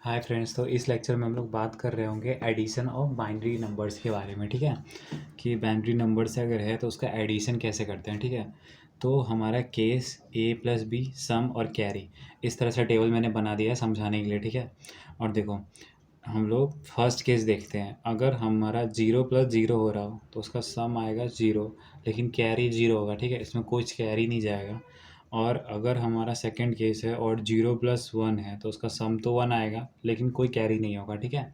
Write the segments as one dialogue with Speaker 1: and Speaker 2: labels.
Speaker 1: Hi friends, तो इस lecture में हम लोग बात कर रहे होंगे एडिशन ऑफ बाइनरी नंबर्स के बारे में। ठीक है, कि बाइनरी नंबर से अगर है तो उसका एडिशन कैसे करते हैं। ठीक है, तो हमारा case a plus B sum और कैरी, इस तरह से टेबल मैंने बना दिया है समझाने के लिए। ठीक है, और देखो हम लोग फर्स्ट केस देखते हैं। अगर हमारा 0 + 0 हो रहा हो तो उसका सम आएगा 0, लेकिन कैरी 0 होगा। ठीक है, इसमें कुछ कैरी नहीं जाएगा। और अगर हमारा सेकंड केस है और 0 + 1 है तो उसका सम तो 1 आएगा, लेकिन कोई कैरी नहीं होगा। ठीक है,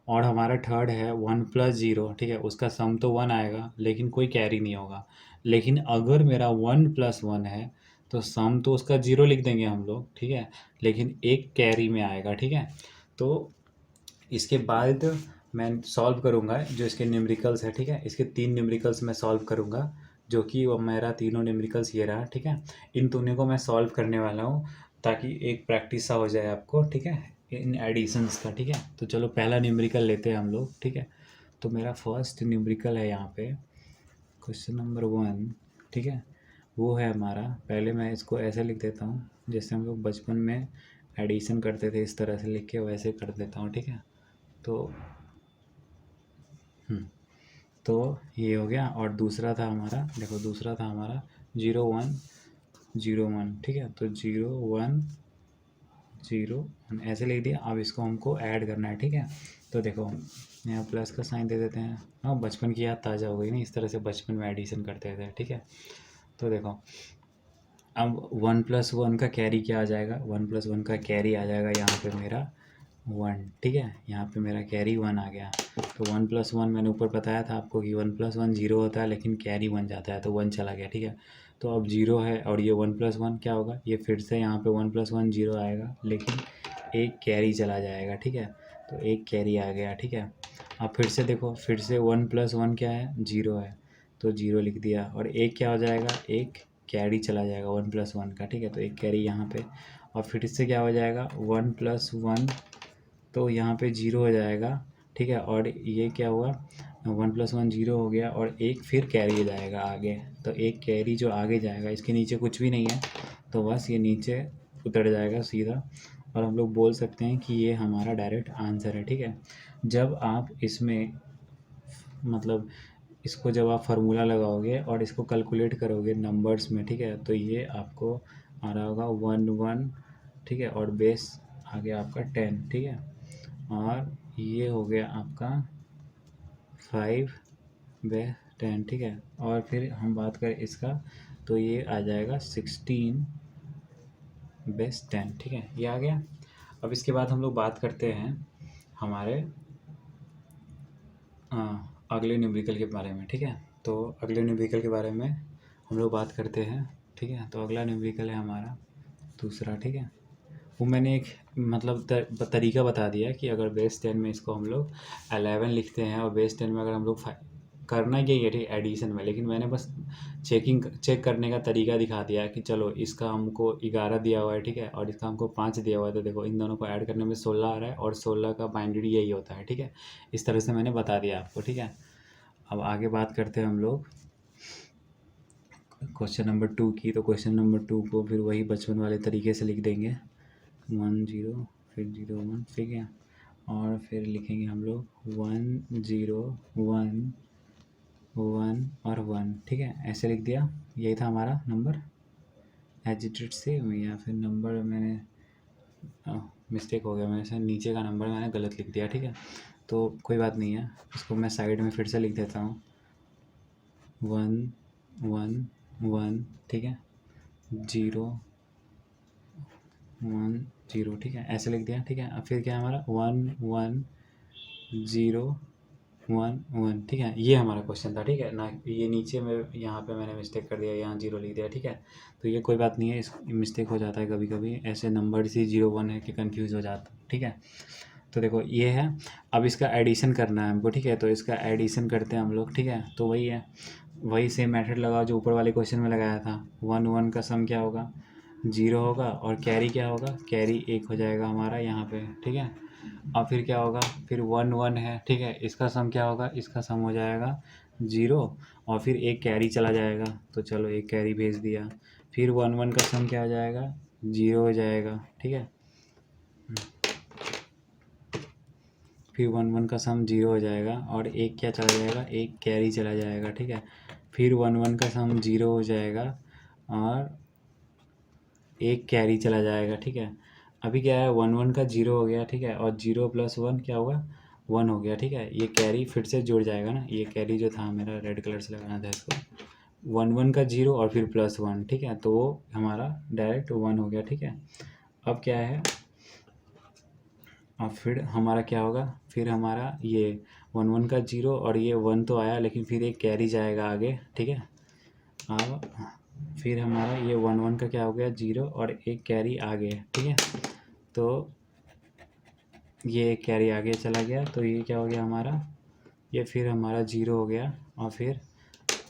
Speaker 1: और हमारा थर्ड है 1 + 0। ठीक है, उसका सम तो 1 आएगा, लेकिन कोई कैरी नहीं होगा। लेकिन अगर मेरा 1 + 1 है तो सम तो उसका 0 लिख देंगे हम लोग। ठीक है, लेकिन एक कैरी में आएगा। ठीक है, तो इसके बाद मैं सॉल्व करूँगा जो इसके न्यूमेरिकल्स है। ठीक है, इसके 3 न्यूमेरिकल्स मैं सॉल्व करूँगा, जो कि वो मेरा तीनों न्यूमेरिकल्स ये रहा। ठीक है, इन तीनों को मैं सॉल्व करने वाला हूँ ताकि एक प्रैक्टिस सा हो जाए आपको। ठीक है, इन एडिशंस का। ठीक है, तो चलो पहला न्यूमेरिकल लेते हैं हम लोग। ठीक है, तो मेरा फर्स्ट न्यूमेरिकल है यहाँ पे क्वेश्चन नंबर 1। ठीक है, वो है हमारा, पहले मैं इसको ऐसे लिख देता हूँ जैसे हम लोग बचपन में एडिशन करते थे, इस तरह से लिख के वैसे कर देता हूँ। ठीक है, तो तो ये हो गया। और दूसरा था हमारा, देखो दूसरा था हमारा 0 1 0 1। ठीक है, तो 0 1 0 1 ऐसे लिख दिया। अब इसको हमको ऐड करना है। ठीक है, तो देखो यहाँ प्लस का साइन दे देते हैं। हाँ, बचपन की याद ताज़ा हो गई ना, इस तरह से बचपन में एडिशन करते थे। ठीक है, तो देखो अब 1 + 1 का कैरी क्या आ जाएगा। 1 + 1 का कैरी आ जाएगा यहाँ पे मेरा 1। ठीक है, यहाँ पे मेरा कैरी 1 आ गया। तो 1 + 1 मैंने ऊपर बताया था आपको कि 1 + 1 0 होता है, लेकिन कैरी 1 जाता है, तो 1 चला गया। ठीक है, तो अब 0 है और ये 1 + 1 क्या होगा, ये फिर से यहाँ पे 1 + 1 0 आएगा, लेकिन एक कैरी चला जाएगा। ठीक है, तो एक कैरी आ गया। ठीक है, अब फिर से देखो, फिर से 1 + 1 क्या है, 0 है, तो 0 लिख दिया। और एक क्या हो जाएगा, एक कैरी चला जाएगा 1 + 1 का। ठीक है, तो एक कैरी यहाँ पे। और फिर से क्या हो जाएगा 1 + 1, तो यहाँ पे 0 हो जाएगा। ठीक है, और ये क्या हुआ, 1 + 1 0 हो गया, और एक फिर कैरी जाएगा आगे। तो एक कैरी जो आगे जाएगा, इसके नीचे कुछ भी नहीं है, तो बस ये नीचे उतर जाएगा सीधा। और हम लोग बोल सकते हैं कि ये हमारा डायरेक्ट आंसर है। ठीक है, जब आप इसमें मतलब इसको जब आप फार्मूला लगाओगे और इसको कैलकुलेट करोगे नंबर्स में, ठीक है, तो ये आपको आ रहा होगा 1 1। ठीक है, और बेस आ गया आपका 10। ठीक है, और ये हो गया आपका 5/10। ठीक है, और फिर हम बात करें इसका, तो ये आ जाएगा 16/10। ठीक है, ये आ गया। अब इसके बाद हम लोग बात करते हैं हमारे अगले न्यूमेरिकल के बारे में। ठीक है, तो अगले न्यूमेरिकल के बारे में हम लोग बात करते हैं। ठीक है, तो अगला न्यूमेरिकल है हमारा दूसरा। ठीक है, वो मैंने एक मतलब तरीका बता दिया कि अगर बेस 10 में इसको हम लोग 11 लिखते हैं, और बेस 10 में अगर हम लोग करना यही है, ठीक एडिशन में, लेकिन मैंने बस चेक करने का तरीका दिखा दिया कि चलो इसका हमको 11 दिया हुआ है। ठीक है, और इसका हमको 5 दिया हुआ है, तो देखो इन दोनों को ऐड करने में 16 आ रहा है, और 16 का बाइनरी यही होता है। ठीक है, इस तरह से मैंने बता दिया आपको। ठीक है, अब आगे बात करते हैं हम लोग क्वेश्चन नंबर 2 की। तो क्वेश्चन नंबर 2 को फिर वही बचपन वाले तरीके से लिख देंगे, 1 0 फिर 0 1। ठीक है, और फिर लिखेंगे हम लोग 1 0 1 1 और 1। ठीक है, ऐसे लिख दिया। यही था हमारा नंबर एजिटेड से, या फिर नंबर मैंने मिस्टेक हो गया, मेरे से नीचे का नंबर मैंने गलत लिख दिया। ठीक है, तो कोई बात नहीं है, इसको मैं साइड में फिर से लिख देता हूँ 1 1 1। ठीक है, 0 1 0। ठीक है, ऐसे लिख दिया। ठीक है, अब फिर क्या है हमारा 1 1 0 1 1। ठीक है, ये हमारा क्वेश्चन था। ठीक है ना, ये नीचे में यहाँ पे मैंने मिस्टेक कर दिया, यहाँ 0 लिख दिया। ठीक है, तो ये कोई बात नहीं है, इस मिस्टेक हो जाता है कभी कभी, ऐसे नंबर ही 0 1 है कि कंफ्यूज हो जाता। ठीक है, तो देखो ये है। अब इसका एडिशन करना है हमको। ठीक है, तो इसका एडिशन करते हैं हम लोग। ठीक है, तो वही है, वही सेम मेथड लगाओ जो ऊपर वाले क्वेश्चन में लगाया था। 1 1 का सम क्या होगा, 0 होगा, और कैरी क्या होगा, कैरी 1 हो जाएगा हमारा यहाँ पे। ठीक है, अब फिर क्या होगा, फिर 1 1 है। ठीक है, इसका सम क्या होगा, इसका सम हो जाएगा 0, और फिर एक कैरी चला जाएगा, तो चलो एक कैरी भेज दिया। फिर 1 1 का सम क्या हो जाएगा, 0 हो जाएगा। ठीक है, फिर 1 1 का सम 0 हो जाएगा और एक क्या चला जाएगा, एक कैरी चला जाएगा, ठीक है। फिर 1 1 का सम 0 हो जाएगा और एक कैरी चला जाएगा, ठीक है। अभी क्या है, 1 1 का 0 हो गया, ठीक है, और 0 + 1 क्या होगा, 1 हो गया, ठीक है। ये कैरी फिर से जुड़ जाएगा ना, ये कैरी जो था मेरा रेड कलर से लगाना था इसको, 1 1 का 0 और फिर +1, ठीक है, तो वो हमारा डायरेक्ट 1 हो गया, ठीक है। अब क्या है, अब फिर हमारा क्या होगा, फिर हमारा ये 1 1 का 0 और ये 1 तो आया, लेकिन फिर एक कैरी जाएगा आगे, ठीक है। अब फिर हमारा ये 1 1 का क्या हो गया, 0 और एक कैरी आगे, ठीक है। तो ये एक कैरी आगे चला गया, तो ये क्या हो गया हमारा, ये फिर हमारा 0 हो गया, और फिर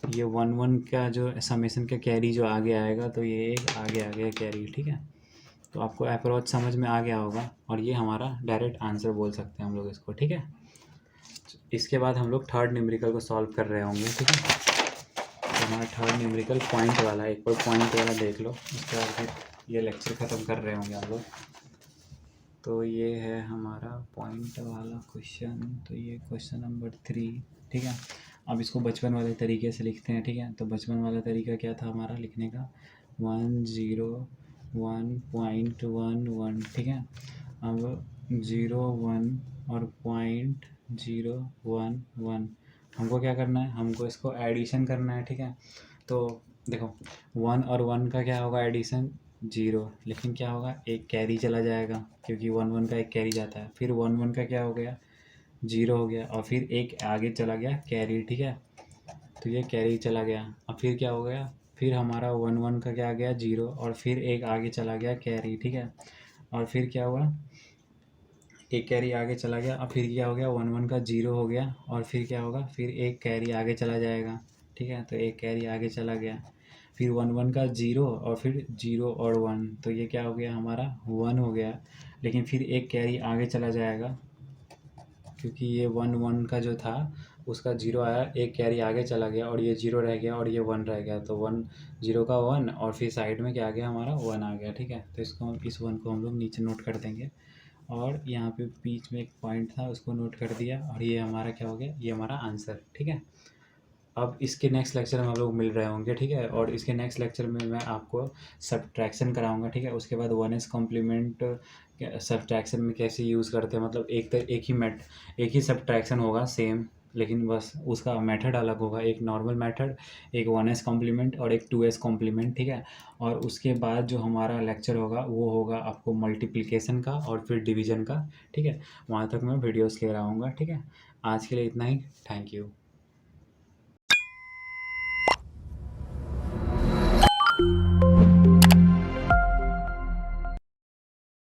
Speaker 1: ये 1 1 का जो समेशन का कैरी जो आगे आएगा, तो ये एक आगे आ गया कैरी, ठीक है। तो आपको अप्रोच समझ में आ गया होगा, और ये हमारा डायरेक्ट आंसर बोल सकते हैं हम लोग इसको, ठीक है। इसके बाद हम लोग थर्ड न्यूमेरिकल को सॉल्व कर रहे होंगे, ठीक है। तो हमारा थर्ड न्यूमेरिकल पॉइंट वाला है, एक बार पॉइंट वाला देख लो, उसके बाद फिर ये लेक्चर ख़त्म कर रहे होंगे हम लोग। तो ये है हमारा पॉइंट वाला क्वेश्चन, तो ये क्वेश्चन नंबर 3, ठीक है। अब इसको बचपन वाले तरीके से लिखते हैं, ठीक है। तो बचपन वाला तरीका क्या था हमारा लिखने का, 101.11, ठीक है। अब 0 1 और 0.011 हमको क्या करना है, हमको इसको एडिशन करना है, ठीक है। तो देखो 1 और 1 का क्या होगा एडिशन, 0, लेकिन क्या होगा, एक कैरी चला जाएगा, क्योंकि 1 1 का एक कैरी जाता है। फिर 1 1 का क्या हो गया, 0 हो गया, और फिर एक आगे चला गया कैरी, ठीक है। तो ये कैरी चला गया, अब फिर क्या हो गया, फिर हमारा 1 1 का क्या आ गया, 0, और फिर एक आगे चला गया कैरी, ठीक है। और फिर क्या हुआ, एक कैरी आगे चला गया, अब फिर क्या हो गया, 1 1 का 0 हो गया, और फिर क्या होगा, फिर एक कैरी आगे चला जाएगा, ठीक है। तो एक कैरी आगे चला गया, फिर 1 1 का 0 और फिर 0 और 1, तो ये क्या हो गया हमारा 1 हो गया, लेकिन फिर एक कैरी आगे चला जाएगा, क्योंकि ये 1 1 का जो था उसका 0 आया, एक कैरी आगे चला गया, और ये 0 रह गया और ये 1 रह गया, तो 1 0 का 1 और फिर साइड में क्या आ गया हमारा 1 आ गया, ठीक है। तो इसको इस 1 को हम लोग नीचे नोट कर देंगे, और यहाँ पे बीच में एक पॉइंट था उसको नोट कर दिया, और ये हमारा क्या हो गया, ये हमारा आंसर, ठीक है। अब इसके नेक्स्ट लेक्चर में हम लोग मिल रहे होंगे, ठीक है। और इसके नेक्स्ट लेक्चर में मैं आपको सब्ट्रैक्शन कराऊंगा, ठीक है। उसके बाद 1s कॉम्प्लीमेंट सब्ट्रैक्शन में कैसे यूज़ करते हैं, मतलब एक ही सब्ट्रैक्शन होगा सेम, लेकिन बस उसका मेथड अलग होगा, एक नॉर्मल मेथड, एक 1s कॉम्प्लीमेंट और एक 2s कॉम्प्लीमेंट, ठीक है। और उसके बाद जो हमारा लेक्चर होगा वो होगा आपको मल्टीप्लिकेशन का और फिर डिवीज़न का, ठीक है। वहाँ तक मैं वीडियोस ले रहा हूँगा, ठीक है। आज के लिए इतना ही, थैंक यू।